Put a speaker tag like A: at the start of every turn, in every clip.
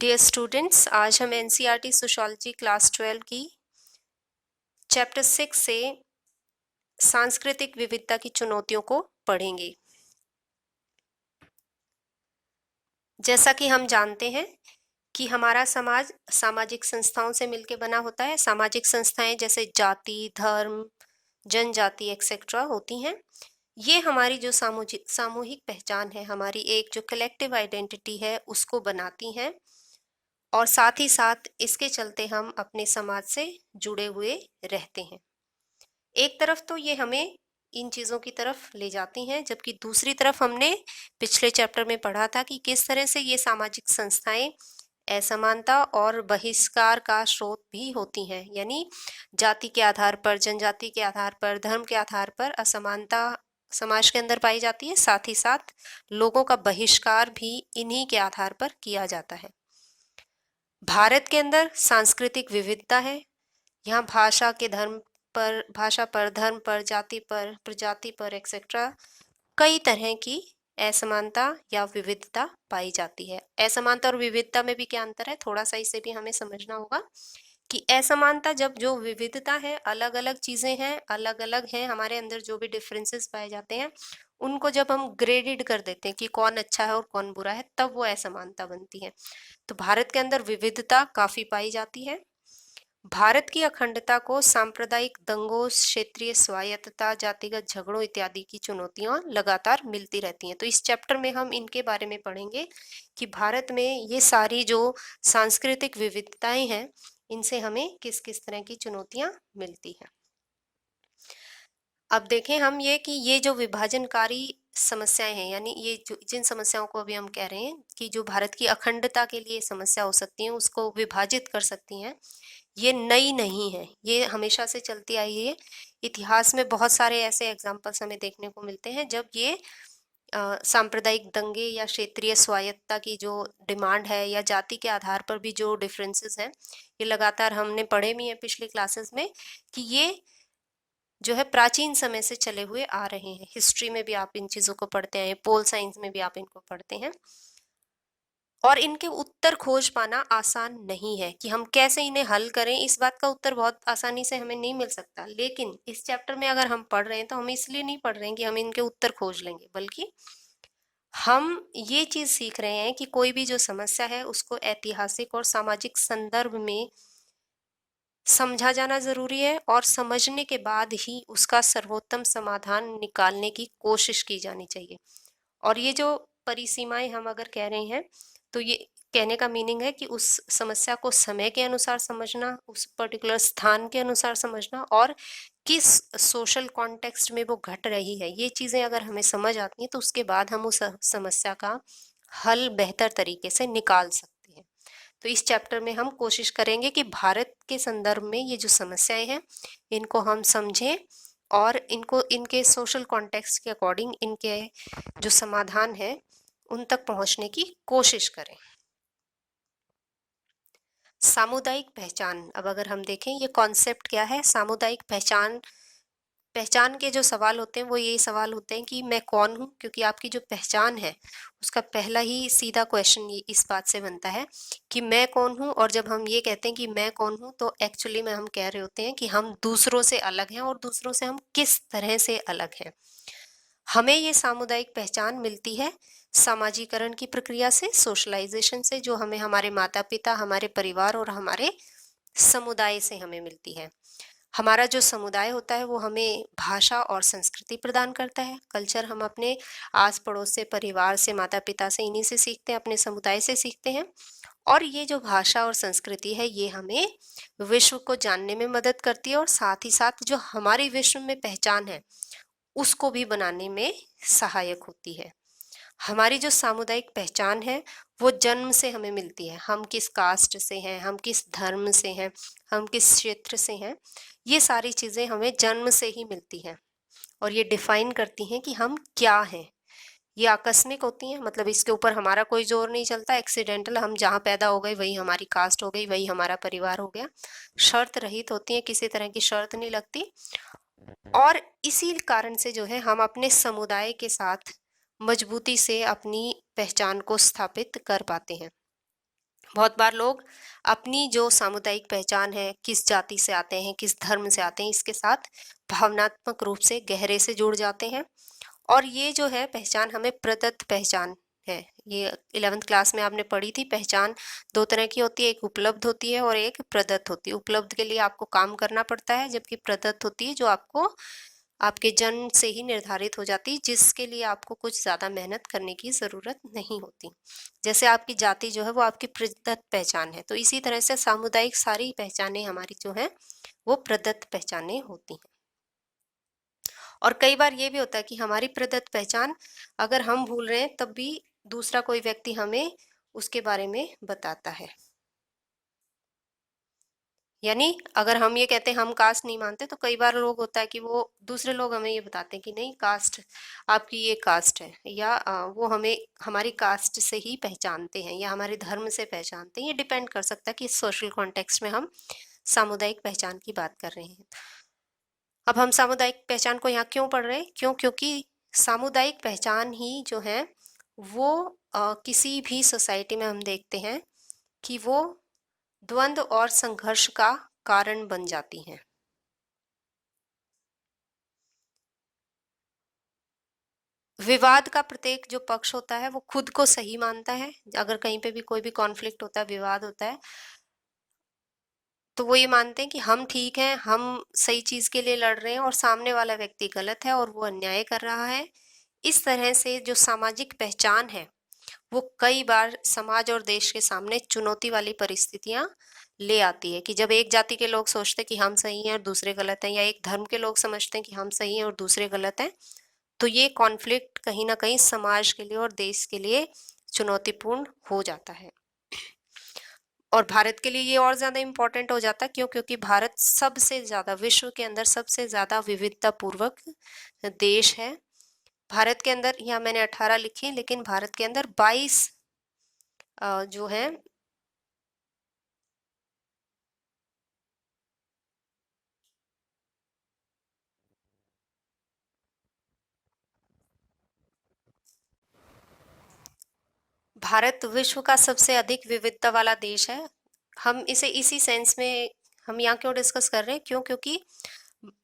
A: Dear students, आज हम NCERT sociology class 12 की चैप्टर 6 से सांस्कृतिक विविधता की चुनौतियों को पढ़ेंगे। जैसा कि हम जानते हैं कि हमारा समाज सामाजिक संस्थाओं से मिलकर बना होता है। सामाजिक संस्थाएं जैसे जाति, धर्म, जनजाति एक्सेट्रा होती हैं। ये हमारी जो सामूहिक पहचान है, हमारी एक जो कलेक्टिव आइडेंटिटी है, उसको बनाती हैं और साथ ही साथ इसके चलते हम अपने समाज से जुड़े हुए रहते हैं। एक तरफ तो ये हमें इन चीज़ों की तरफ ले जाती हैं, जबकि दूसरी तरफ हमने पिछले चैप्टर में पढ़ा था कि किस तरह से ये सामाजिक संस्थाएं असमानता और बहिष्कार का स्रोत भी होती हैं। यानी जाति के आधार पर, जनजाति के आधार पर, धर्म के आधार पर असमानता समाज के अंदर पाई जाती है। साथ ही साथ लोगों का बहिष्कार भी इन्हीं के आधार पर किया जाता है। भारत के अंदर सांस्कृतिक विविधता है। यहाँ भाषा पर, धर्म पर, जाति पर, प्रजाति पर एक्सेट्रा कई तरह की असमानता या विविधता पाई जाती है। असमानता और विविधता में भी क्या अंतर है, थोड़ा सा इसे भी हमें समझना होगा कि असमानता जब जो विविधता है, अलग अलग चीजें हैं, अलग अलग हैं, हमारे अंदर जो भी डिफरेंसेस पाए जाते हैं उनको जब हम ग्रेडेड कर देते हैं कि कौन अच्छा है और कौन बुरा है, तब वो असमानता बनती है। तो भारत के अंदर विविधता काफी पाई जाती है। भारत की अखंडता को सांप्रदायिक दंगों, क्षेत्रीय स्वायत्तता, जातिगत झगड़ों इत्यादि की चुनौतियां लगातार मिलती रहती हैं। तो इस चैप्टर में हम इनके बारे में पढ़ेंगे कि भारत में ये सारी जो सांस्कृतिक विविधताएं हैं, इनसे हमें किस किस तरह की चुनौतियां मिलती हैं। अब देखें हम ये कि ये जो विभाजनकारी समस्याएं हैं, यानी ये जो जिन समस्याओं को अभी हम कह रहे हैं कि जो भारत की अखंडता के लिए समस्या हो सकती है, उसको विभाजित कर सकती हैं, ये नई नहीं है, ये हमेशा से चलती आई है। इतिहास में बहुत सारे ऐसे एग्जाम्पल्स हमें देखने को मिलते हैं जब ये सांप्रदायिक दंगे या क्षेत्रीय स्वायत्तता की जो डिमांड है, या जाति के आधार पर भी जो डिफरेंसेस हैं, ये लगातार हमने पढ़े भी हैं पिछली क्लासेस में कि ये जो है प्राचीन समय से चले हुए आ रहे हैं। हिस्ट्री में भी आप इन चीजों को पढ़ते हैं, पोल साइंस में भी आप इनको पढ़ते हैं, और इनके उत्तर खोज पाना आसान नहीं है कि हम कैसे इन्हें हल करें। इस बात का उत्तर बहुत आसानी से हमें नहीं मिल सकता, लेकिन इस चैप्टर में अगर हम पढ़ रहे हैं तो हम इसलिए नहीं पढ़ रहे हैं कि हम इनके उत्तर खोज लेंगे, बल्कि हम ये चीज सीख रहे हैं कि कोई भी जो समस्या है उसको ऐतिहासिक और सामाजिक संदर्भ में समझा जाना जरूरी है, और समझने के बाद ही उसका सर्वोत्तम समाधान निकालने की कोशिश की जानी चाहिए। और ये जो परिसीमाएं हम अगर कह रहे हैं, तो ये कहने का मीनिंग है कि उस समस्या को समय के अनुसार समझना, उस पर्टिकुलर स्थान के अनुसार समझना, और किस सोशल कॉन्टेक्स्ट में वो घट रही है, ये चीजें अगर हमें समझ आती हैं तो उसके बाद हम उस समस्या का हल बेहतर तरीके से निकाल सकते हैं। तो इस चैप्टर में हम कोशिश करेंगे कि भारत के संदर्भ में ये जो समस्याएं हैं, इनको हम समझें और इनको इनके सोशल कॉन्टेक्स्ट के अकॉर्डिंग इनके जो समाधान है उन तक पहुंचने की कोशिश करें। सामुदायिक पहचान, अब अगर हम देखें ये कॉन्सेप्ट क्या है। सामुदायिक पहचान के जो सवाल होते हैं वो ये सवाल होते हैं कि मैं कौन हूँ, क्योंकि आपकी जो पहचान है उसका पहला ही सीधा क्वेश्चन ये इस बात से बनता है कि मैं कौन हूँ। और जब हम ये कहते हैं कि मैं कौन हूँ, तो एक्चुअली में हम कह रहे होते हैं कि हम दूसरों से अलग हैं, और दूसरों से हम किस तरह से अलग हैं। हमें ये सामुदायिक पहचान मिलती है समाजीकरण की प्रक्रिया से, सोशलाइजेशन से, जो हमें हमारे माता पिता, हमारे परिवार और हमारे समुदाय से हमें मिलती है। हमारा जो समुदाय होता है वो हमें भाषा और संस्कृति प्रदान करता है। कल्चर हम अपने आस पड़ोस से, परिवार से, माता पिता से, इन्हीं से सीखते हैं, अपने समुदाय से सीखते हैं। और ये जो भाषा और संस्कृति है, ये हमें विश्व को जानने में मदद करती है, और साथ ही साथ जो हमारी विश्व में पहचान है उसको भी बनाने में सहायक होती है। हमारी जो सामुदायिक पहचान है वो जन्म से हमें मिलती है। हम किस कास्ट से हैं, हम किस धर्म से हैं, हम किस क्षेत्र से हैं, ये सारी चीज़ें हमें जन्म से ही मिलती हैं, और ये डिफाइन करती हैं कि हम क्या हैं। ये आकस्मिक होती हैं, मतलब इसके ऊपर हमारा कोई जोर नहीं चलता, एक्सीडेंटल, हम जहाँ पैदा हो गए वही हमारी कास्ट हो गई, वही हमारा परिवार हो गया। शर्त रहित होती हैं, किसी तरह की शर्त नहीं लगती, और इसी कारण से जो है हम अपने समुदाय के साथ मजबूती से अपनी पहचान को स्थापित कर पाते हैं। बहुत बार लोग अपनी जो सामुदायिक पहचान है, किस जाति से आते हैं, किस धर्म से आते हैं, इसके साथ भावनात्मक रूप से गहरे से जुड़ जाते हैं। और ये जो है पहचान हमें प्रदत्त पहचान है। ये 11th क्लास में आपने पढ़ी थी। पहचान दो तरह की होती है, एक उपलब्ध होती है और एक प्रदत्त होती है। उपलब्ध के लिए आपको काम करना पड़ता है, जबकि प्रदत्त होती है जो आपको आपके जन्म से ही निर्धारित हो जाती है, जिसके लिए आपको कुछ ज़्यादा मेहनत करने की ज़रूरत नहीं होती। जैसे आपकी जाति जो है वो आपकी प्रदत्त पहचान है, तो इसी तरह से सामुदायिक सारी पहचानें हमारी जो है वो प्रदत्त पहचानें होती हैं। और कई बार ये भी होता है कि हमारी प्रदत्त पहचान अगर हम भूल रहे हैं तब भी दूसरा कोई व्यक्ति हमें उसके बारे में बताता है। यानी अगर हम ये कहते हैं हम कास्ट नहीं मानते, तो कई बार लोग होता है कि वो दूसरे लोग हमें ये बताते हैं कि नहीं, कास्ट आपकी ये कास्ट है, या वो हमें हमारी कास्ट से ही पहचानते हैं या हमारे धर्म से पहचानते हैं। ये डिपेंड कर सकता है कि सोशल कॉन्टेक्स्ट में हम सामुदायिक पहचान की बात कर रहे हैं। अब हम सामुदायिक पहचान को यहाँ क्यों पढ़ रहे हैं? क्योंकि सामुदायिक पहचान ही जो है वो किसी भी सोसाइटी में हम देखते हैं कि वो द्वंद्व और संघर्ष का कारण बन जाती हैं। विवाद का प्रत्येक जो पक्ष होता है वो खुद को सही मानता है। अगर कहीं पे भी कोई भी कॉन्फ्लिक्ट होता है, विवाद होता है, तो वो ये मानते हैं कि हम ठीक हैं, हम सही चीज के लिए लड़ रहे हैं और सामने वाला व्यक्ति गलत है और वो अन्याय कर रहा है। इस तरह से जो सामाजिक पहचान है वो कई बार समाज और देश के सामने चुनौती वाली परिस्थितियां ले आती है, कि जब एक जाति के लोग सोचते हैं कि हम सही हैं और दूसरे गलत हैं, या एक धर्म के लोग समझते हैं कि हम सही हैं और दूसरे गलत हैं, तो ये कॉन्फ्लिक्ट कहीं ना कहीं समाज के लिए और देश के लिए चुनौतीपूर्ण हो जाता है। और भारत के लिए ये और ज्यादा इम्पोर्टेंट हो जाता है। क्योंकि भारत सबसे ज्यादा विश्व के अंदर सबसे ज्यादा विविधता पूर्वक देश है। भारत के अंदर, यहाँ मैंने 18 लिखे, लेकिन भारत के अंदर 22 जो है भारत विश्व का सबसे अधिक विविधता वाला देश है। हम इसे इसी सेंस में हम यहाँ क्यों डिस्कस कर रहे हैं? क्योंकि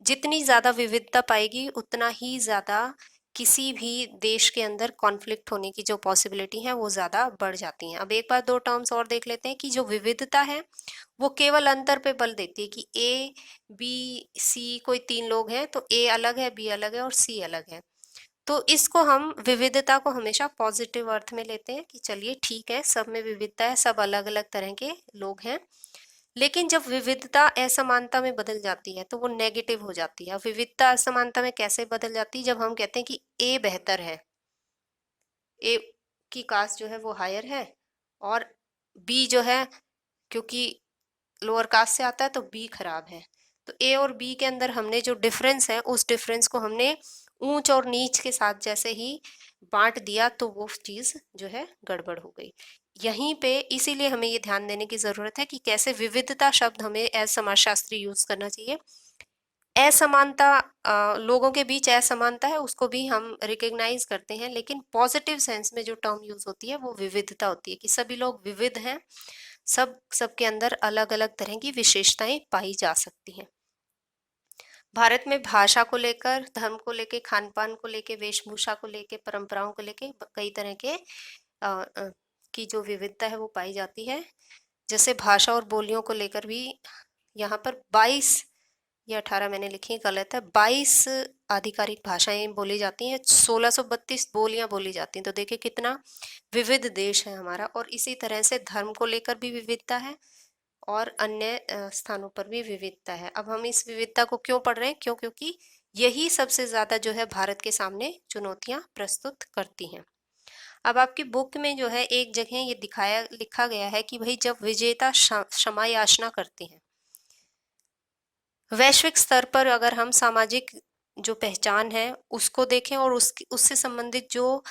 A: जितनी ज्यादा विविधता पाएगी उतना ही ज्यादा किसी भी देश के अंदर कॉन्फ्लिक्ट होने की जो पॉसिबिलिटी है वो ज्यादा बढ़ जाती हैं। अब एक बार दो टर्म्स और देख लेते हैं कि जो विविधता है वो केवल अंतर पे बल देती है कि ए बी सी कोई तीन लोग हैं तो ए अलग है, बी अलग है और सी अलग है। तो इसको हम विविधता को हमेशा पॉजिटिव अर्थ में लेते हैं कि चलिए ठीक है, सब में विविधता है, सब अलग अलग तरह के लोग हैं। लेकिन जब विविधता असमानता में बदल जाती है तो वो नेगेटिव हो जाती है। विविधता असमानता में कैसे बदल जाती है? जब हम कहते हैं कि ए बेहतर है, ए की कास्ट जो है वो हायर है, और बी जो है क्योंकि लोअर कास्ट से आता है तो बी खराब है। तो ए और बी के अंदर हमने जो डिफरेंस है उस डिफरेंस को हमने ऊंच और नीच के साथ जैसे ही बांट दिया तो वो चीज जो है गड़बड़ हो गई। यहीं पे इसीलिए हमें ये ध्यान देने की जरूरत है कि कैसे विविधता शब्द हमें एज समाजशास्त्री यूज करना चाहिए। असमानता, लोगों के बीच असमानता है उसको भी हम रिकग्नाइज करते हैं, लेकिन पॉजिटिव सेंस में जो टर्म यूज होती है वो विविधता होती है, कि सभी लोग विविध हैं, सबके अंदर अलग अलग तरह की विशेषताएं पाई जा सकती हैं। भारत में भाषा को लेकर, धर्म को लेकर, खान पान को लेकर, वेशभूषा को लेकर, परंपराओं को लेकर कई तरह के की जो विविधता है वो पाई जाती है। जैसे भाषा और बोलियों को लेकर भी यहाँ पर 22 या 18 मैंने लिखी है, गलत है, 22 आधिकारिक भाषाएं बोली जाती हैं, 1632 बोलियां बोली जाती हैं। तो देखिए कितना विविध देश है हमारा। और इसी तरह से धर्म को लेकर भी विविधता है और अन्य स्थानों पर भी विविधता है। अब हम इस विविधता को क्यों पढ़ रहे हैं? क्योंकि यही सबसे ज्यादा जो है भारत के सामने चुनौतियां प्रस्तुत करती हैं। अब आपकी बुक में जो है एक जगह ये दिखाया लिखा गया है कि भाई जब विजेता क्षमा याचना करते हैं, वैश्विक स्तर पर अगर हम सामाजिक जो पहचान है उसको देखें और उससे संबंधित जो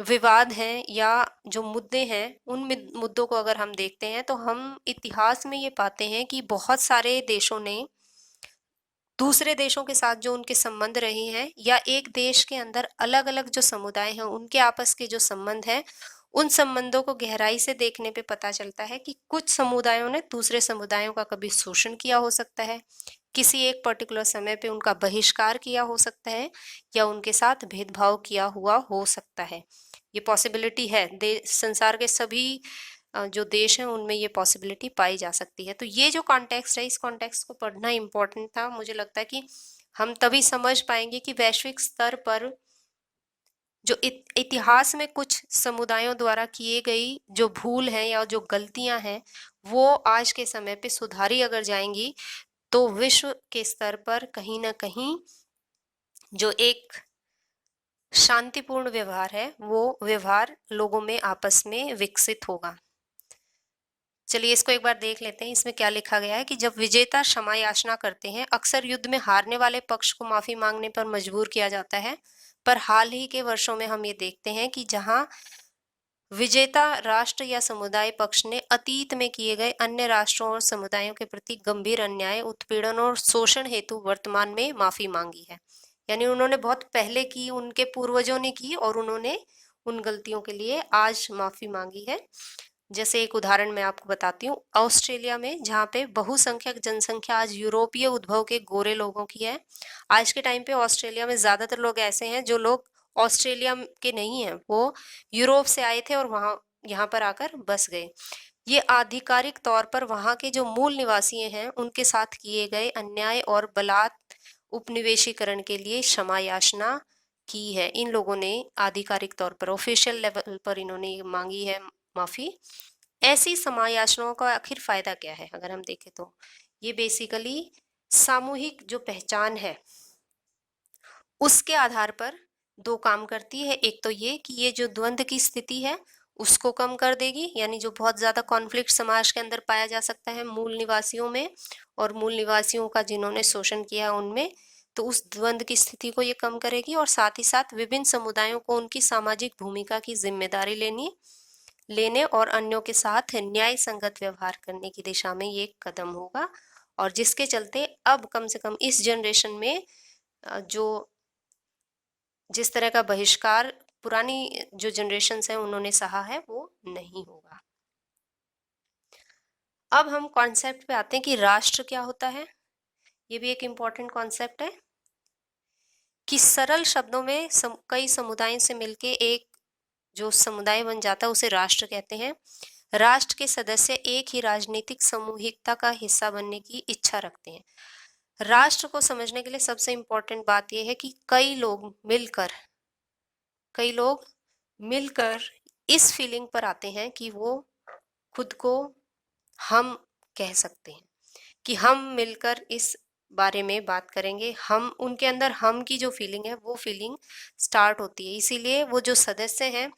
A: विवाद हैं या जो मुद्दे हैं उन मुद्दों को अगर हम देखते हैं तो हम इतिहास में ये पाते हैं कि बहुत सारे देशों ने दूसरे देशों के साथ जो उनके संबंध रहे हैं, या एक देश के अंदर अलग अलग जो समुदाय हैं उनके आपस के जो संबंध हैं, उन संबंधों को गहराई से देखने पे पता चलता है कि कुछ समुदायों ने दूसरे समुदायों का कभी शोषण किया हो सकता है, किसी एक पर्टिकुलर समय पे उनका बहिष्कार किया हो सकता है, या उनके साथ भेदभाव किया हुआ हो सकता है। ये पॉसिबिलिटी है, संसार के सभी जो देश हैं उनमें ये पॉसिबिलिटी पाई जा सकती है। तो ये जो कॉन्टेक्स्ट है, इस कॉन्टेक्स्ट को पढ़ना इम्पोर्टेंट था। मुझे लगता है कि हम तभी समझ पाएंगे कि वैश्विक स्तर पर जो इतिहास में कुछ समुदायों द्वारा किए गई जो भूल हैं या जो गलतियां हैं, वो आज के समय पे सुधारी अगर जाएंगी, तो विश्व के स्तर पर कहीं ना कहीं जो एक शांतिपूर्ण व्यवहार है, वो व्यवहार लोगों में आपस में विकसित होगा। चलिए इसको एक बार देख लेते हैं। इसमें क्या लिखा गया है कि जब विजेता क्षमा याचना करते हैं, अक्सर युद्ध में हारने वाले पक्ष को माफी मांगने पर मजबूर किया जाता है। पर हाल ही के वर्षों में हम ये देखते हैं कि जहां विजेता राष्ट्र या समुदाय पक्ष ने अतीत में किए गए अन्य राष्ट्रों और समुदायों के प्रति गंभीर अन्याय, उत्पीड़न और शोषण हेतु वर्तमान में माफी मांगी है। यानी उन्होंने बहुत पहले की, उनके पूर्वजों ने की, और उन्होंने उन गलतियों के लिए आज माफी मांगी है। जैसे एक उदाहरण मैं आपको बताती हूँ, ऑस्ट्रेलिया में जहाँ पे बहुसंख्यक जनसंख्या आज यूरोपीय उद्भव के गोरे लोगों की है। आज के टाइम पे ऑस्ट्रेलिया में ज्यादातर लोग ऐसे हैं जो लोग ऑस्ट्रेलिया के नहीं हैं, वो यूरोप से आए थे और वहाँ यहाँ पर आकर बस गए। ये आधिकारिक तौर पर वहाँ के जो मूल निवासी हैं उनके साथ किए गए अन्याय और बलात् उपनिवेशीकरण के लिए क्षमा याचना की है। इन लोगों ने आधिकारिक तौर पर, ऑफिशियल लेवल पर इन्होंने मांगी है माफी। ऐसी क्षमा याचनाओं का आखिर फायदा क्या है? अगर हम देखें तो ये बेसिकली सामूहिक जो पहचान है उसके आधार पर दो काम करती है। एक तो ये कि ये जो द्वंद्व की स्थिति है उसको कम कर देगी, यानी जो बहुत ज्यादा कॉन्फ्लिक्ट समाज के अंदर पाया जा सकता है मूल निवासियों में और मूल निवासियों का जिन्होंने शोषण किया उनमें, तो उस द्वंद्व की स्थिति को ये कम करेगी। और साथ ही साथ विभिन्न समुदायों को उनकी सामाजिक भूमिका की जिम्मेदारी लेने और अन्यों के साथ न्याय संगत व्यवहार करने की दिशा में ये एक कदम होगा। और जिसके चलते अब कम से कम इस जनरेशन में जो जिस तरह का बहिष्कार पुरानी जो जनरेशन्स हैं उन्होंने सहा है, वो नहीं होगा। अब हम कॉन्सेप्ट पे आते हैं कि राष्ट्र क्या होता है। ये भी एक इम्पॉर्टेंट कॉन्सेप्ट है कि सरल शब्दों में कई समुदायों से मिलके एक जो समुदाय बन जाता है उसे राष्ट्र कहते हैं। राष्ट्र के सदस्य एक ही राजनीतिक सामूहिकता का हिस्सा बनने की इच्छा रखते हैं। राष्ट्र को समझने के लिए सबसे इम्पोर्टेंट बात यह है कि कई लोग मिलकर इस फीलिंग पर आते हैं कि वो खुद को हम कह सकते हैं, कि हम मिलकर इस बारे में बात करेंगे। हम उनके अंदर हम की जो फीलिंग है वो फीलिंग स्टार्ट होती है। इसीलिए वो जो सदस्य हैं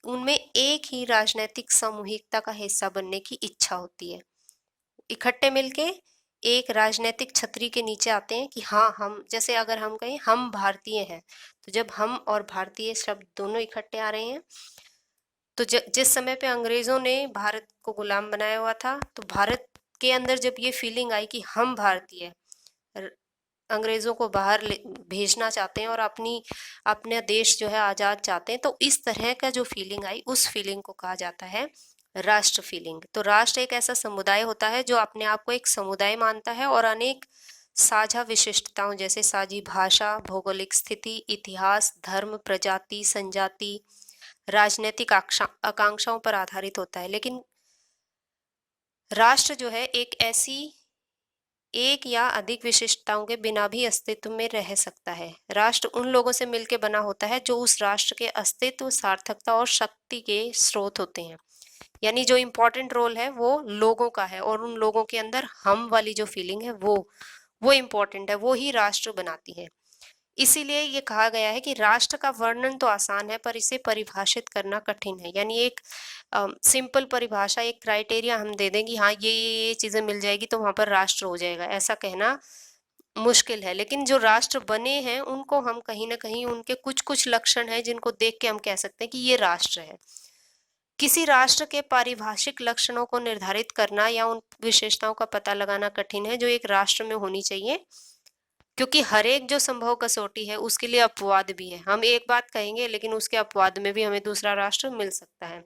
A: उनमें एक ही राजनीतिक सामूहिकता का हिस्सा बनने की इच्छा होती है। इकट्ठे मिलके एक राजनीतिक छतरी के नीचे आते हैं कि हाँ, हम, जैसे अगर हम कहें हम भारतीय हैं, तो जब हम और भारतीय शब्द दोनों इकट्ठे आ रहे हैं, तो जिस समय पे अंग्रेजों ने भारत को गुलाम बनाया हुआ था, तो भारत के अंदर जब ये फीलिंग आई कि हम भारतीय अंग्रेजों को बाहर भेजना चाहते हैं और अपना देश जो है आजाद चाहते हैं, तो इस तरह का जो फीलिंग आई, उस फीलिंग को कहा जाता है राष्ट्र फीलिंग। तो राष्ट्र एक ऐसा समुदाय होता है जो अपने आप को एक समुदाय मानता है और अनेक साझा विशिष्टताओं जैसे साझी भाषा, भौगोलिक स्थिति, इतिहास, धर्म, प्रजाति, संजाति, राजनीतिक आकांक्षाओं पर आधारित होता है। लेकिन राष्ट्र जो है एक या अधिक विशिष्टताओं के बिना भी अस्तित्व में रह सकता है। राष्ट्र उन लोगों से मिलकर बना होता है जो उस राष्ट्र के अस्तित्व, सार्थकता और शक्ति के स्रोत होते हैं। यानी जो इम्पोर्टेंट रोल है वो लोगों का है, और उन लोगों के अंदर हम वाली जो फीलिंग है वो इम्पोर्टेंट है, वो ही राष्ट्र बनाती है। इसीलिए ये कहा गया है कि राष्ट्र का वर्णन तो आसान है पर इसे परिभाषित करना कठिन है। यानी एक सिंपल परिभाषा, एक क्राइटेरिया हम दे दें कि हाँ ये चीजें मिल जाएगी तो वहां पर राष्ट्र हो जाएगा, ऐसा कहना मुश्किल है। लेकिन जो राष्ट्र बने हैं उनको हम कहीं ना कहीं, उनके कुछ कुछ लक्षण हैं जिनको देख के हम कह सकते हैं कि ये राष्ट्र है। किसी राष्ट्र के पारिभाषिक लक्षणों को निर्धारित करना या उन विशेषताओं का पता लगाना कठिन है जो एक राष्ट्र में होनी चाहिए। क्योंकि हर एक जो संभव कसौटी है उसके लिए अपवाद भी है। हम एक बात कहेंगे लेकिन उसके अपवाद में भी हमें दूसरा राष्ट्र मिल सकता है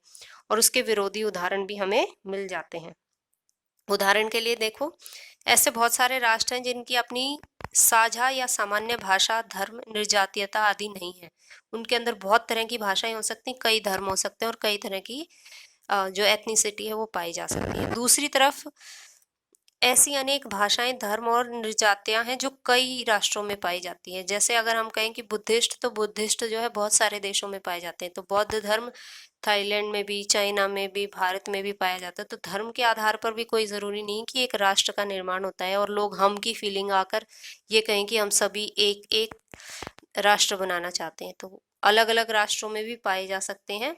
A: और उसके विरोधी उदाहरण भी हमें मिल जाते हैं। उदाहरण के लिए देखो, ऐसे बहुत सारे राष्ट्र हैं जिनकी अपनी साझा या सामान्य भाषा, धर्म, निर्जातीयता आदि नहीं है। उनके अंदर बहुत तरह की भाषाएं हो सकती हैं, कई धर्म हो सकते हैं और कई तरह की जो एथनिसिटी है वो पाई जा सकती है। दूसरी तरफ ऐसी अनेक भाषाएं, धर्म और निर्जातियां हैं जो कई राष्ट्रों में पाई जाती हैं। जैसे अगर हम कहें कि बुद्धिस्ट, तो बुद्धिस्ट जो है बहुत सारे देशों में पाए जाते हैं। तो बौद्ध धर्म थाईलैंड में भी, चाइना में भी, भारत में भी पाया जाता है। तो धर्म के आधार पर भी कोई जरूरी नहीं कि एक राष्ट्र का निर्माण होता है और लोग हम की फीलिंग आकर ये कहें कि हम सभी एक एक राष्ट्र बनाना चाहते हैं। तो अलग अलग राष्ट्रों में भी पाए जा सकते हैं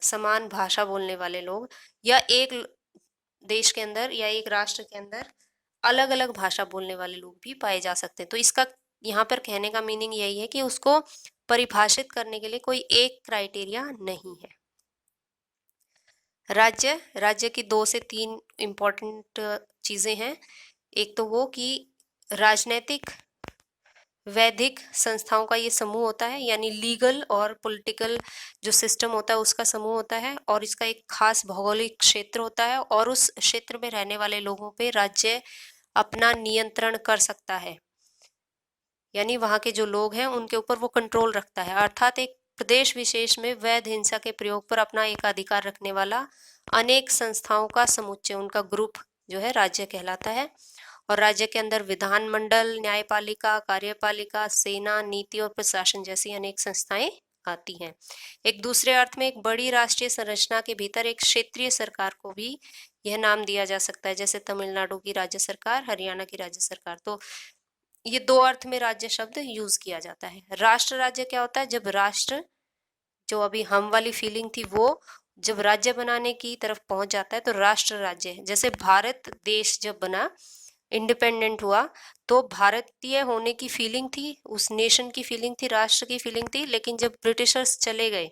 A: समान भाषा बोलने वाले लोग, या एक देश के अंदर या एक राष्ट्र के अंदर अलग अलग भाषा बोलने वाले लोग भी पाए जा सकते हैं। तो इसका यहाँ पर कहने का मीनिंग यही है कि उसको परिभाषित करने के लिए कोई एक क्राइटेरिया नहीं है। राज्य की 2 से 3 इम्पोर्टेंट चीजें हैं। एक तो वो कि राजनैतिक वैधिक संस्थाओं का ये समूह होता है, यानी लीगल और पॉलिटिकल जो सिस्टम होता है उसका समूह होता है, और इसका एक खास भौगोलिक क्षेत्र होता है और उस क्षेत्र में रहने वाले लोगों पे राज्य अपना नियंत्रण कर सकता है, यानी वहां के जो लोग हैं उनके ऊपर वो कंट्रोल रखता है। अर्थात एक प्रदेश विशेष में वैध हिंसा के प्रयोग पर अपना एक अधिकार रखने वाला अनेक संस्थाओं का समुच्चय, उनका ग्रुप जो है राज्य कहलाता है। और राज्य के अंदर विधानमंडल, न्यायपालिका, कार्यपालिका, सेना, नीति और प्रशासन जैसी अनेक संस्थाएं आती हैं। एक दूसरे अर्थ में एक बड़ी राष्ट्रीय संरचना के भीतर एक क्षेत्रीय सरकार को भी यह नाम दिया जा सकता है, जैसे तमिलनाडु की राज्य सरकार, हरियाणा की राज्य सरकार। तो ये 2 अर्थ में राज्य शब्द यूज किया जाता है। राष्ट्र राज्य क्या होता है? जब राष्ट्र, जो अभी हम वाली फीलिंग थी, वो जब राज्य बनाने की तरफ पहुंच जाता है तो राष्ट्र राज्य है। जैसे भारत देश जब बना, इंडिपेंडेंट हुआ, तो भारतीय होने की फीलिंग थी, उस नेशन की फीलिंग थी, राष्ट्र की फीलिंग थी। लेकिन जब ब्रिटिशर्स चले गए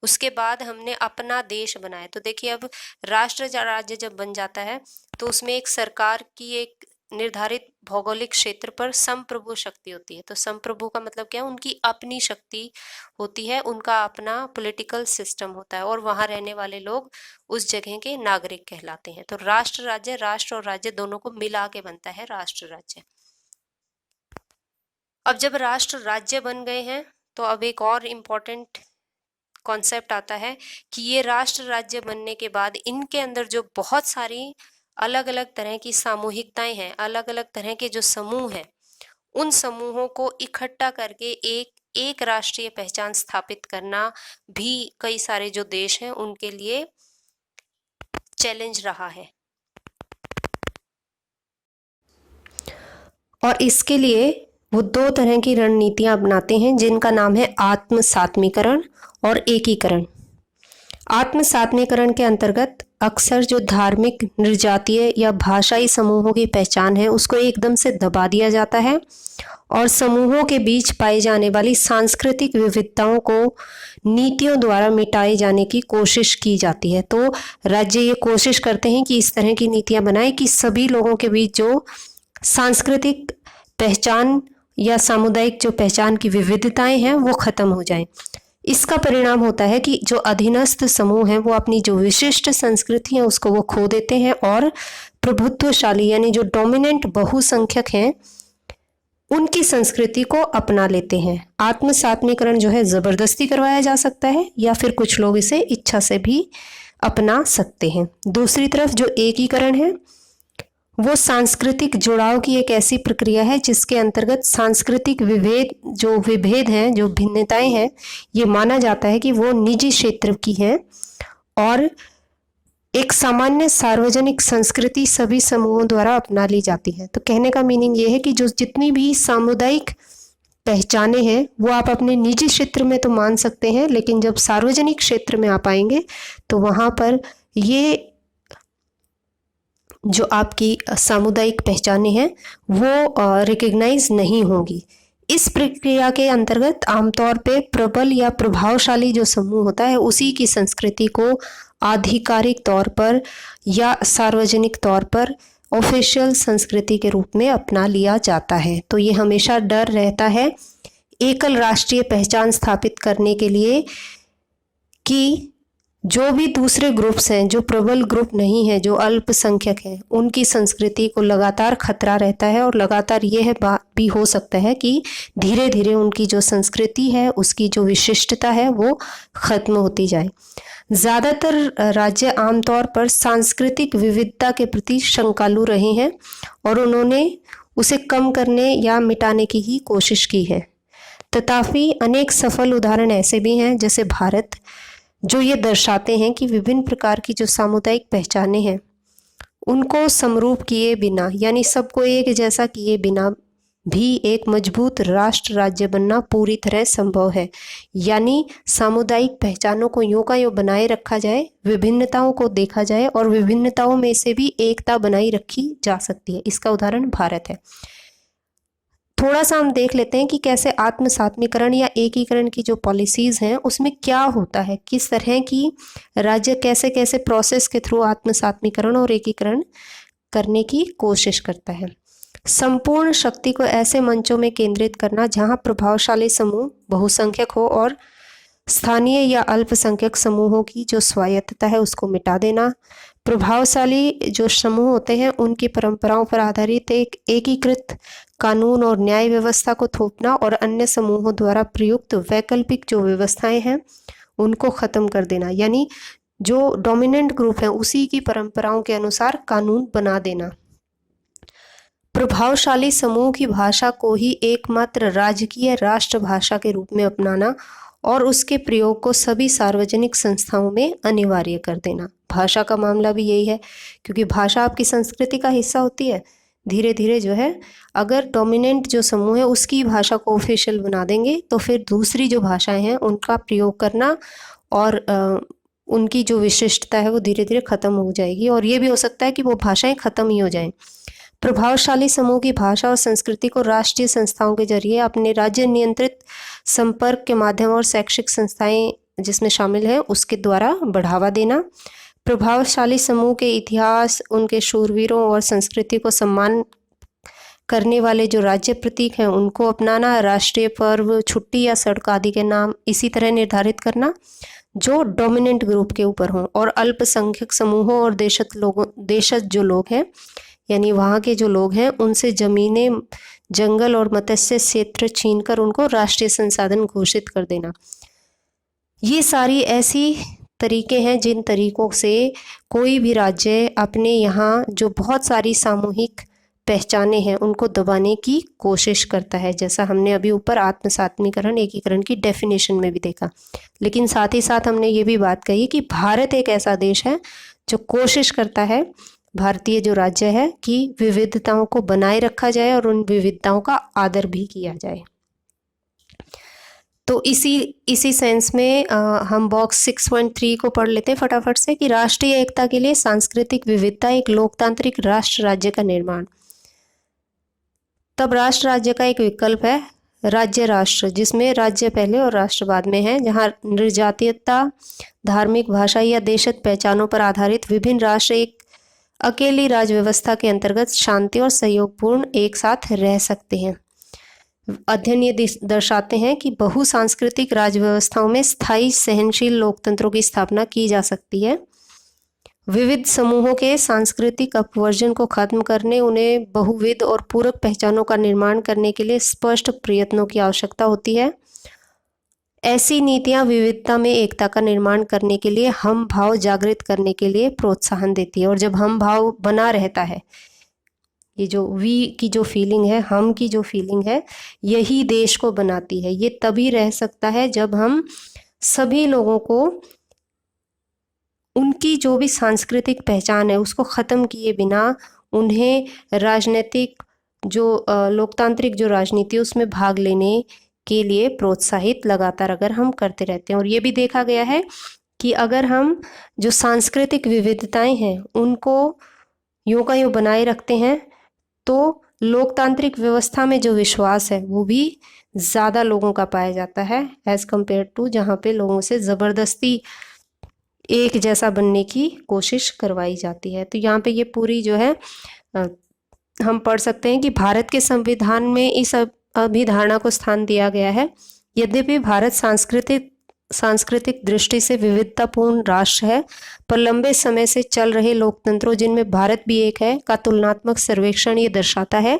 A: उसके बाद हमने अपना देश बनाया। तो देखिए, अब राष्ट्र राज्य जब बन जाता है तो उसमें एक सरकार की एक निर्धारित भौगोलिक क्षेत्र पर संप्रभु शक्ति होती है। तो संप्रभु का मतलब क्या है? उनकी अपनी शक्ति होती है, उनका अपना पॉलिटिकल सिस्टम होता है और वहां रहने वाले लोग उस जगह के नागरिक कहलाते हैं। तो राष्ट्र राज्य, राष्ट्र और राज्य दोनों को मिला के बनता है राष्ट्र राज्य। अब जब राष्ट्र राज्य बन गए हैं तो अब एक और इम्पोर्टेंट कॉन्सेप्ट आता है कि ये राष्ट्र राज्य बनने के बाद इनके अंदर जो बहुत सारी अलग अलग तरह की सामूहिकताएं हैं, अलग अलग तरह के जो समूह हैं, उन समूहों को इकट्ठा करके एक राष्ट्रीय पहचान स्थापित करना भी कई सारे जो देश हैं उनके लिए चैलेंज रहा है। और इसके लिए वो 2 तरह की रणनीतियां अपनाते हैं जिनका नाम है आत्मसात्मीकरण और एकीकरण। आत्मसात्मीकरण के अंतर्गत अक्सर जो धार्मिक, निर्जातीय या भाषाई समूहों की पहचान है उसको एकदम से दबा दिया जाता है और समूहों के बीच पाई जाने वाली सांस्कृतिक विविधताओं को नीतियों द्वारा मिटाए जाने की कोशिश की जाती है। तो राज्य ये कोशिश करते हैं कि इस तरह की नीतियां बनाए कि सभी लोगों के बीच जो सांस्कृतिक पहचान या सामुदायिक जो पहचान की विविधताएं हैं वो खत्म हो जाएं। इसका परिणाम होता है कि जो अधीनस्थ समूह हैं वो अपनी जो विशिष्ट संस्कृति है उसको वो खो देते हैं और प्रभुत्वशाली यानी जो डोमिनेंट बहुसंख्यक हैं उनकी संस्कृति को अपना लेते हैं। आत्मसात्मीकरण जो है जबरदस्ती करवाया जा सकता है या फिर कुछ लोग इसे इच्छा से भी अपना सकते हैं। दूसरी तरफ जो एकीकरण है वो सांस्कृतिक जुड़ाव की एक ऐसी प्रक्रिया है जिसके अंतर्गत सांस्कृतिक विभेद हैं, जो भिन्नताएं हैं, ये माना जाता है कि वो निजी क्षेत्र की हैं और एक सामान्य सार्वजनिक संस्कृति सभी समूहों द्वारा अपना ली जाती है। तो कहने का मीनिंग ये है कि जो जितनी भी सामुदायिक पहचाने हैं वो आप अपने निजी क्षेत्र में तो मान सकते हैं, लेकिन जब सार्वजनिक क्षेत्र में आप आएंगे तो वहाँ पर ये जो आपकी सामुदायिक पहचाने हैं वो रिकग्नाइज नहीं होगी। इस प्रक्रिया के अंतर्गत आमतौर पे प्रबल या प्रभावशाली जो समूह होता है उसी की संस्कृति को आधिकारिक तौर पर या सार्वजनिक तौर पर ऑफिशियल संस्कृति के रूप में अपना लिया जाता है। तो ये हमेशा डर रहता है एकल राष्ट्रीय पहचान स्थापित करने के लिए कि जो भी दूसरे ग्रुप्स हैं, जो प्रबल ग्रुप नहीं है, जो अल्पसंख्यक हैं, उनकी संस्कृति को लगातार खतरा रहता है और लगातार यह बात भी हो सकता है कि धीरे धीरे उनकी जो संस्कृति है, उसकी जो विशिष्टता है वो खत्म होती जाए। ज़्यादातर राज्य आमतौर पर सांस्कृतिक विविधता के प्रति शंकालु रहे हैं और उन्होंने उसे कम करने या मिटाने की ही कोशिश की है। तथापि अनेक सफल उदाहरण ऐसे भी हैं, जैसे भारत, जो ये दर्शाते हैं कि विभिन्न प्रकार की जो सामुदायिक पहचानें हैं उनको समरूप किए बिना, यानी सबको एक जैसा किए बिना भी एक मजबूत राष्ट्र राज्य बनना पूरी तरह संभव है। यानी सामुदायिक पहचानों को यूं का यूं बनाए रखा जाए, विभिन्नताओं को देखा जाए और विभिन्नताओं में से भी एकता बनाई रखी जा सकती है। इसका उदाहरण भारत है। थोड़ा सा हम देख लेते हैं कि कैसे आत्मसात्मीकरण या एकीकरण की जो पॉलिसीज़ हैं उसमें क्या होता है, किस तरह की राज्य कैसे कैसे प्रोसेस के थ्रू आत्मसात्मीकरण और एकीकरण करने की कोशिश करता है। संपूर्ण शक्ति को ऐसे मंचों में केंद्रित करना जहां प्रभावशाली समूह बहुसंख्यक हो और स्थानीय या अल्पसंख्यक समूहों की जो स्वायत्तता है उसको मिटा देना। प्रभावशाली जो समूह होते हैं उनकी परंपराओं पर आधारित एक एकीकृत कानून और न्याय व्यवस्था को थोपना और अन्य समूहों द्वारा प्रयुक्त वैकल्पिक जो व्यवस्थाएं हैं उनको खत्म कर देना। यानी जो डोमिनेंट ग्रुप है उसी की परंपराओं के अनुसार कानून बना देना। प्रभावशाली समूह की भाषा को ही एकमात्र राजकीय राष्ट्रभाषा के रूप में अपनाना और उसके प्रयोग को सभी सार्वजनिक संस्थाओं में अनिवार्य कर देना। भाषा का मामला भी यही है, क्योंकि भाषा आपकी संस्कृति का हिस्सा होती है। धीरे धीरे जो है, अगर डोमिनेंट जो समूह है उसकी भाषा को ऑफिशियल बना देंगे तो फिर दूसरी जो भाषाएं हैं उनका प्रयोग करना और उनकी जो विशिष्टता है वो धीरे धीरे खत्म हो जाएगी और ये भी हो सकता है कि वो भाषाएं खत्म ही हो जाएं। प्रभावशाली समूह की भाषा और संस्कृति को राष्ट्रीय संस्थाओं के जरिए अपने राज्य नियंत्रित संपर्क के माध्यम और शैक्षिक संस्थाएं जिसमें शामिल हैं उसके द्वारा बढ़ावा देना। प्रभावशाली समूह के इतिहास, उनके शूरवीरों और संस्कृति को सम्मान करने वाले जो राज्य प्रतीक हैं उनको अपनाना। राष्ट्रीय पर्व, छुट्टी या सड़क आदि के नाम इसी तरह निर्धारित करना जो डोमिनेंट ग्रुप के ऊपर हों। और अल्पसंख्यक समूहों और देशज जो लोग हैं, यानी वहाँ के जो लोग हैं, उनसे जमीनें, जंगल और मत्स्य क्षेत्र छीनकर उनको राष्ट्रीय संसाधन घोषित कर देना। ये सारी ऐसी तरीके हैं जिन तरीकों से कोई भी राज्य अपने यहाँ जो बहुत सारी सामूहिक पहचाने हैं उनको दबाने की कोशिश करता है, जैसा हमने अभी ऊपर आत्मसात्मीकरण, एकीकरण की डेफिनेशन में भी देखा। लेकिन साथ ही साथ हमने ये भी बात कही कि भारत एक ऐसा देश है जो कोशिश करता है, भारतीय जो राज्य है, कि विविधताओं को बनाए रखा जाए और उन विविधताओं का आदर भी किया जाए। तो इसी सेंस में हम बॉक्स 6.3 को पढ़ लेते हैं फटाफट से कि राष्ट्रीय एकता के लिए सांस्कृतिक विविधता, एक लोकतांत्रिक राष्ट्र राज्य का निर्माण। तब राष्ट्र राज्य का एक विकल्प है राज्य राष्ट्र, जिसमें राज्य पहले और राष्ट्र बाद में है, जहाँ निर्जातीयता, धार्मिक, भाषा या देशज पहचानों पर आधारित विभिन्न राष्ट्र एक अकेली राज्य व्यवस्था के अंतर्गत शांति और सहयोगपूर्ण एक साथ रह सकते हैं। अध्ययन ये दर्शाते हैं कि बहुसांस्कृतिक राज्य व्यवस्थाओं में स्थायी सहनशील लोकतंत्रों की स्थापना की जा सकती है। विविध समूहों के सांस्कृतिक अपवर्जन को खत्म करने, उन्हें बहुविध और पूरक पहचानों का निर्माण करने के लिए स्पष्ट प्रयत्नों की आवश्यकता होती है। ऐसी नीतियां विविधता में एकता का निर्माण करने के लिए हम भाव जागृत करने के लिए प्रोत्साहन देती है। और जब हम भाव बना रहता है, ये जो वी की जो फीलिंग है, हम की जो फीलिंग है, यही देश को बनाती है। ये तभी रह सकता है जब हम सभी लोगों को उनकी जो भी सांस्कृतिक पहचान है उसको ख़त्म किए बिना उन्हें राजनीतिक जो लोकतांत्रिक जो राजनीति उसमें भाग लेने के लिए प्रोत्साहित लगातार अगर हम करते रहते हैं। और ये भी देखा गया है कि अगर हम जो सांस्कृतिक विविधताएं हैं उनको यूं का यूं बनाए रखते हैं तो लोकतांत्रिक व्यवस्था में जो विश्वास है वो भी ज़्यादा लोगों का पाया जाता है एज़ कम्पेयर टू जहाँ पे लोगों से ज़बरदस्ती एक जैसा बनने की कोशिश करवाई जाती है। तो यहाँ पे ये पूरी जो है हम पढ़ सकते हैं कि भारत के संविधान में इस अभिधारणा को स्थान दिया गया है। यद्यपि भारत सांस्कृतिक दृष्टि से विविधतापूर्ण राष्ट्र है, पर लंबे समय से चल रहे लोकतंत्रों, जिनमें भारत भी एक है, का तुलनात्मक सर्वेक्षण ये दर्शाता है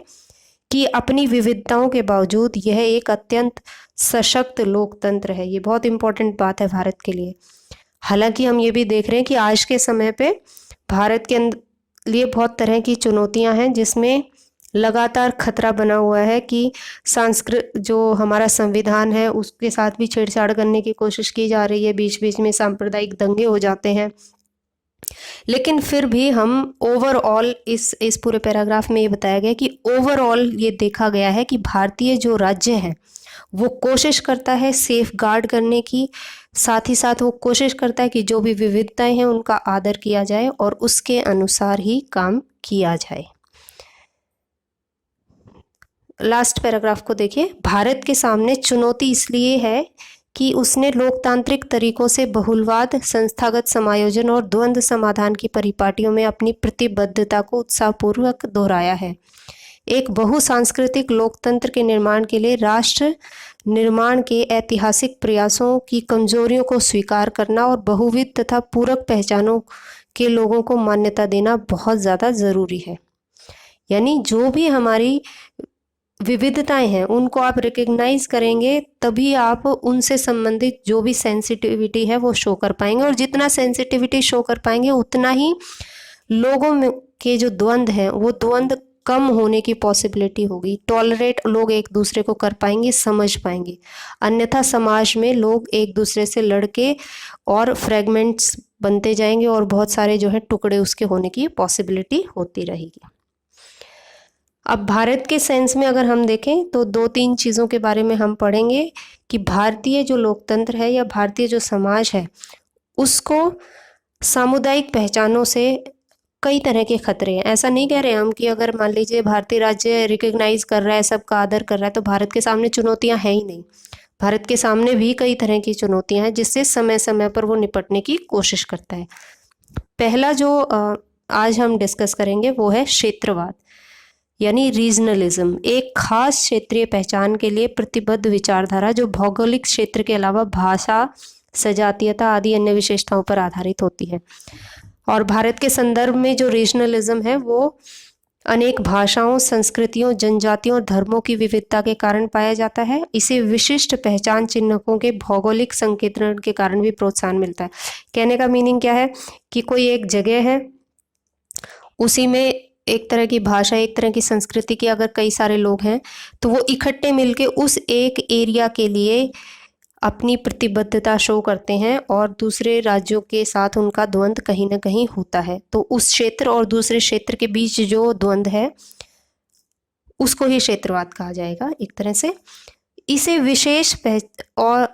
A: कि अपनी विविधताओं के बावजूद यह एक अत्यंत सशक्त लोकतंत्र है। ये बहुत इंपॉर्टेंट बात है भारत के लिए। हालांकि हम ये भी देख रहे हैं कि आज के समय पे भारत के लिए बहुत तरह की चुनौतियां हैं, जिसमें लगातार खतरा बना हुआ है कि जो हमारा संविधान है उसके साथ भी छेड़छाड़ करने की कोशिश की जा रही है। बीच बीच में सांप्रदायिक दंगे हो जाते हैं। लेकिन फिर भी हम ओवरऑल इस पूरे पैराग्राफ में ये बताया गया कि ओवरऑल ये देखा गया है कि भारतीय जो राज्य है वो कोशिश करता है सेफ गार्ड करने की, साथ ही साथ वो कोशिश करता है कि जो भी विविधताएं हैं उनका आदर किया जाए और उसके अनुसार ही काम किया जाए। लास्ट पैराग्राफ को देखिए। भारत के सामने चुनौती इसलिए है कि उसने लोकतांत्रिक तरीकों से बहुलवाद, संस्थागत समायोजन और द्वंद्व समाधान की परिपाटियों में अपनी प्रतिबद्धता को उत्साहपूर्वक दोहराया है। एक बहुसांस्कृतिक लोकतंत्र के निर्माण के लिए राष्ट्र निर्माण के ऐतिहासिक प्रयासों की कमजोरियों को स्वीकार करना और बहुविध तथा पूरक पहचानों के लोगों को मान्यता देना बहुत ज़्यादा ज़रूरी है। यानी जो भी हमारी विविधताएं हैं उनको आप रिकग्नाइज करेंगे, तभी आप उनसे संबंधित जो भी सेंसिटिविटी है वो शो कर पाएंगे, और जितना सेंसिटिविटी शो कर पाएंगे उतना ही लोगों में के जो द्वंद्व हैं वो द्वंद्व कम होने की पॉसिबिलिटी होगी। टॉलरेट लोग एक दूसरे को कर पाएंगे, समझ पाएंगे। अन्यथा समाज में लोग एक दूसरे से लड़के और फ्रेगमेंट्स बनते जाएंगे और बहुत सारे जो है टुकड़े उसके होने की पॉसिबिलिटी होती रहेगी। अब भारत के सेंस में अगर हम देखें तो 2-3 चीज़ों के बारे में हम पढ़ेंगे कि भारतीय जो लोकतंत्र है या भारतीय जो समाज है उसको सामुदायिक पहचानों से कई तरह के खतरे हैं। ऐसा नहीं कह रहे हम कि अगर मान लीजिए भारतीय राज्य रिकग्नाइज कर रहा है, सबका आदर कर रहा है, तो भारत के सामने चुनौतियां हैं ही नहीं। भारत के सामने भी कई तरह की चुनौतियां हैं जिससे समय समय पर वो निपटने की कोशिश करता है। पहला जो आज हम डिस्कस करेंगे वो है क्षेत्रवाद यानी रीजनलिज्म। एक खास क्षेत्रीय पहचान के लिए प्रतिबद्ध विचारधारा जो भौगोलिक क्षेत्र के अलावा भाषा, सजातीयता आदि अन्य विशेषताओं पर आधारित होती है। और भारत के संदर्भ में जो रीजनलिज्म है वो अनेक भाषाओं, संस्कृतियों, जनजातियों और धर्मों की विविधता के कारण पाया जाता है। इसे विशिष्ट पहचान चिन्हों के भौगोलिक संकेतन के कारण भी प्रोत्साहन मिलता है। कहने का मीनिंग क्या है कि कोई एक जगह है, उसी में एक तरह की भाषा, एक तरह की संस्कृति के अगर कई सारे लोग हैं तो वो इकट्ठे मिलके उस एक एरिया के लिए अपनी प्रतिबद्धता शो करते हैं और दूसरे राज्यों के साथ उनका द्वंद्व कहीं ना कहीं होता है। तो उस क्षेत्र और दूसरे क्षेत्र के बीच जो द्वंद्व है उसको ही क्षेत्रवाद कहा जाएगा एक तरह से। इसे विशेष और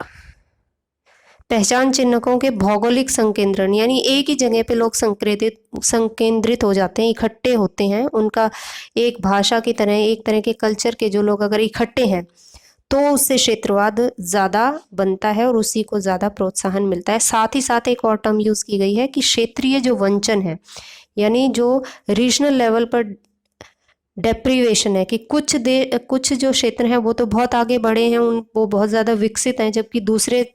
A: पहचान चिन्हों के भौगोलिक संकेंद्रण यानी एक ही जगह पे लोग संकेंद्रित हो जाते हैं, इकट्ठे होते हैं। उनका एक भाषा की तरह, एक तरह के कल्चर के जो लोग अगर इकट्ठे हैं तो उससे क्षेत्रवाद ज़्यादा बनता है और उसी को ज़्यादा प्रोत्साहन मिलता है। साथ ही साथ एक और टर्म यूज़ की गई है कि क्षेत्रीय जो वंचन है यानी जो रीजनल लेवल पर डेप्रीवेशन है कि कुछ जो क्षेत्र हैं वो तो बहुत आगे बढ़े हैं, वो बहुत ज़्यादा विकसित हैं, जबकि दूसरे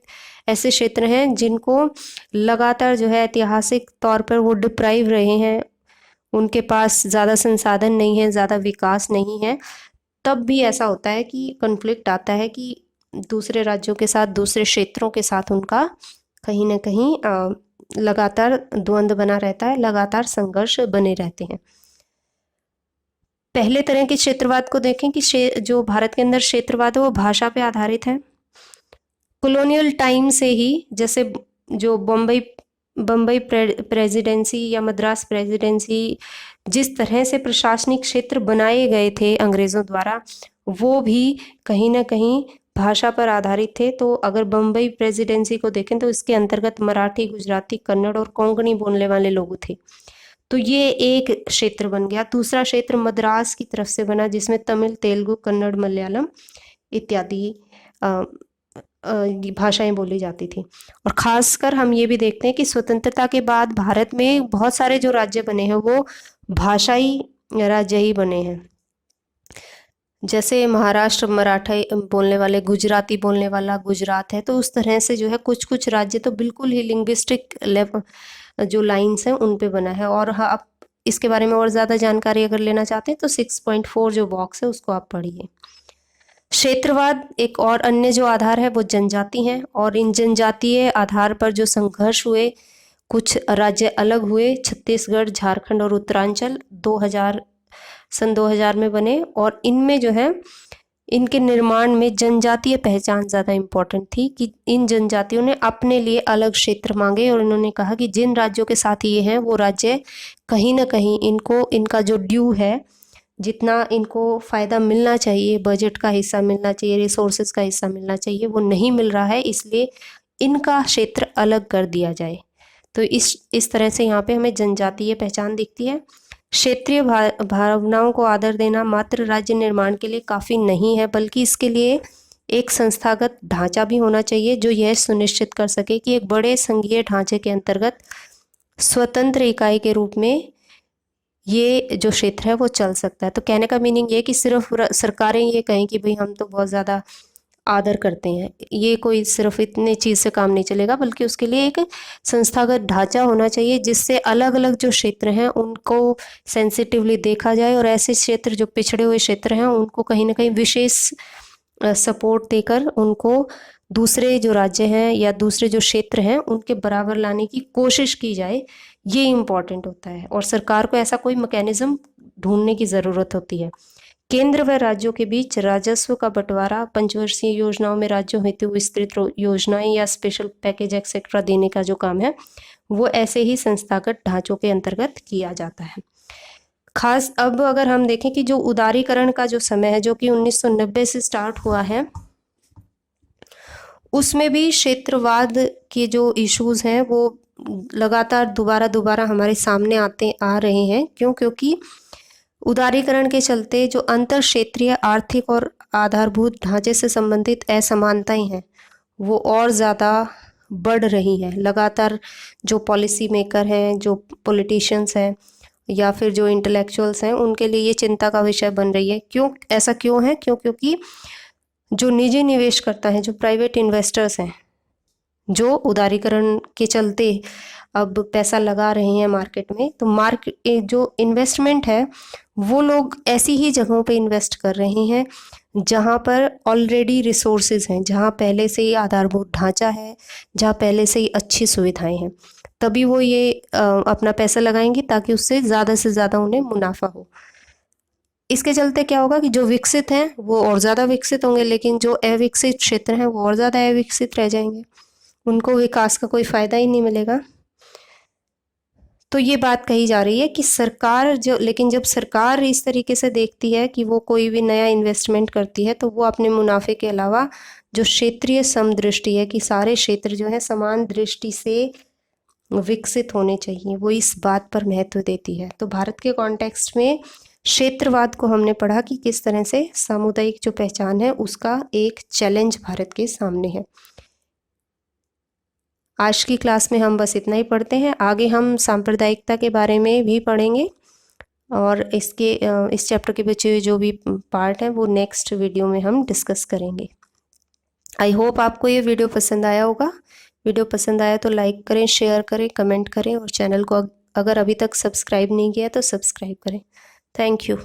A: ऐसे क्षेत्र हैं जिनको लगातार जो है ऐतिहासिक तौर पर वो डिप्राइव रहे हैं, उनके पास ज़्यादा संसाधन नहीं है, ज़्यादा विकास नहीं है। तब भी ऐसा होता है कि कॉन्फ्लिक्ट आता है कि दूसरे राज्यों के साथ, दूसरे क्षेत्रों के साथ उनका कहीं ना कहीं लगातार द्वंद्व बना रहता है, लगातार संघर्ष बने रहते हैं। पहले तरह के क्षेत्रवाद को देखें कि जो भारत के अंदर क्षेत्रवाद है वो भाषा पे आधारित है। कॉलोनियल टाइम से ही, जैसे जो बम्बई प्रेसिडेंसी या मद्रास प्रेसिडेंसी, जिस तरह से प्रशासनिक क्षेत्र बनाए गए थे अंग्रेज़ों द्वारा, वो भी कहीं ना कहीं भाषा पर आधारित थे। तो अगर बम्बई प्रेसिडेंसी को देखें तो इसके अंतर्गत मराठी, गुजराती, कन्नड़ और कोंकणी बोलने वाले लोग थे। तो ये एक क्षेत्र बन गया। दूसरा क्षेत्र मद्रास की तरफ से बना जिसमें तमिल, तेलुगु, कन्नड़, मलयालम इत्यादि भाषाएं बोली जाती थी। और खासकर हम ये भी देखते हैं कि स्वतंत्रता के बाद भारत में बहुत सारे जो राज्य बने हैं वो भाषाई राज्य ही बने हैं। जैसे महाराष्ट्र मराठा बोलने वाले, गुजराती बोलने वाला गुजरात है, तो उस तरह से जो है कुछ कुछ राज्य तो बिल्कुल ही लिंग्विस्टिक जो लाइंस हैं उन पे बना है। और हाँ, आप इसके बारे में और ज़्यादा जानकारी अगर लेना चाहते हैं तो 6.4 जो बॉक्स है उसको आप पढ़िए। क्षेत्रवाद एक और अन्य जो आधार है वो जनजाति हैं, और इन जनजातीय आधार पर जो संघर्ष हुए, कुछ राज्य अलग हुए, छत्तीसगढ़, झारखंड और उत्तरांचल 2000 में बने। और इनमें जो है इनके निर्माण में जनजातीय पहचान ज़्यादा इम्पोर्टेंट थी कि इन जनजातियों ने अपने लिए अलग क्षेत्र मांगे, और इन्होंने कहा कि जिन राज्यों के साथ ये हैं वो राज्य कहीं ना कहीं इनको इनका जो ड्यू है, जितना इनको फ़ायदा मिलना चाहिए, बजट का हिस्सा मिलना चाहिए, रिसोर्सेज का हिस्सा मिलना चाहिए, वो नहीं मिल रहा है, इसलिए इनका क्षेत्र अलग कर दिया जाए। तो इस तरह से यहाँ पे हमें जनजातीय पहचान दिखती है। क्षेत्रीय भावनाओं को आदर देना मात्र राज्य निर्माण के लिए काफ़ी नहीं है, बल्कि इसके लिए एक संस्थागत ढांचा भी होना चाहिए जो यह सुनिश्चित कर सके कि एक बड़े संघीय ढांचे के अंतर्गत स्वतंत्र इकाई के रूप में ये जो क्षेत्र है वो चल सकता है। तो कहने का मीनिंग ये कि सिर्फ सरकारें ये कहें कि भाई हम तो बहुत ज़्यादा आदर करते हैं, ये कोई सिर्फ इतने चीज़ से काम नहीं चलेगा, बल्कि उसके लिए एक संस्थागत ढांचा होना चाहिए जिससे अलग अलग जो क्षेत्र हैं उनको सेंसिटिवली देखा जाए, और ऐसे क्षेत्र जो पिछड़े हुए क्षेत्र हैं उनको कहीं ना कहीं विशेष सपोर्ट देकर उनको दूसरे जो राज्य हैं या दूसरे जो क्षेत्र हैं उनके बराबर लाने की कोशिश की जाए, ये इम्पॉर्टेंट होता है। और सरकार को ऐसा कोई मैकेनिज्म ढूंढने की ज़रूरत होती है। केंद्र व राज्यों के बीच राजस्व का बंटवारा पंचवर्षीय योजनाओं में राज्यों हेतु विस्तृत योजनाएं या स्पेशल पैकेज एक्सेट्रा देने का जो काम है वो ऐसे ही संस्थागत ढांचों के अंतर्गत किया जाता है। खास अब अगर हम देखें कि जो उदारीकरण का जो समय है जो कि 1990 से स्टार्ट हुआ है, उसमें भी क्षेत्रवाद के जो इश्यूज हैं वो लगातार दोबारा हमारे सामने आ रहे हैं। क्योंकि उदारीकरण के चलते जो अंतर क्षेत्रीय आर्थिक और आधारभूत ढांचे से संबंधित असमानताएं हैं वो और ज़्यादा बढ़ रही हैं। लगातार जो पॉलिसी मेकर हैं, जो पॉलिटिशियंस हैं या फिर जो इंटेलेक्चुअल्स हैं, उनके लिए ये चिंता का विषय बन रही है। ऐसा क्यों है? क्योंकि जो निजी निवेशकर्ता हैं, जो प्राइवेट इन्वेस्टर्स हैं, जो उदारीकरण के चलते अब पैसा लगा रहे हैं मार्केट में, तो जो इन्वेस्टमेंट है वो लोग ऐसी ही जगहों पे इन्वेस्ट कर रहे हैं जहाँ पर ऑलरेडी रिसोर्सेज हैं, जहाँ पहले से ही आधारभूत ढांचा है, जहाँ पहले से ही अच्छी सुविधाएं हैं। तभी वो ये अपना पैसा लगाएंगे ताकि उससे ज़्यादा से ज़्यादा उन्हें मुनाफा हो। इसके चलते क्या होगा कि जो विकसित हैं वो और ज़्यादा विकसित होंगे, लेकिन जो अविकसित क्षेत्र हैं वो और ज़्यादा अविकसित रह जाएंगे, उनको विकास का कोई फ़ायदा ही नहीं मिलेगा। तो ये बात कही जा रही है कि लेकिन जब सरकार इस तरीके से देखती है कि वो कोई भी नया इन्वेस्टमेंट करती है तो वो अपने मुनाफे के अलावा जो क्षेत्रीय समदृष्टि है कि सारे क्षेत्र जो है समान दृष्टि से विकसित होने चाहिए, वो इस बात पर महत्व देती है। तो भारत के कॉन्टेक्स्ट में क्षेत्रवाद को हमने पढ़ा कि किस तरह से सामुदायिक जो पहचान है उसका एक चैलेंज भारत के सामने है। आज की क्लास में हम बस इतना ही पढ़ते हैं। आगे हम सांप्रदायिकता के बारे में भी पढ़ेंगे, और इस चैप्टर के बचे जो भी पार्ट है वो नेक्स्ट वीडियो में हम डिस्कस करेंगे। आई होप आपको ये वीडियो पसंद आया होगा। वीडियो पसंद आया तो लाइक करें, शेयर करें, कमेंट करें, और चैनल को अगर अभी तक सब्सक्राइब नहीं किया तो सब्सक्राइब करें। Thank you.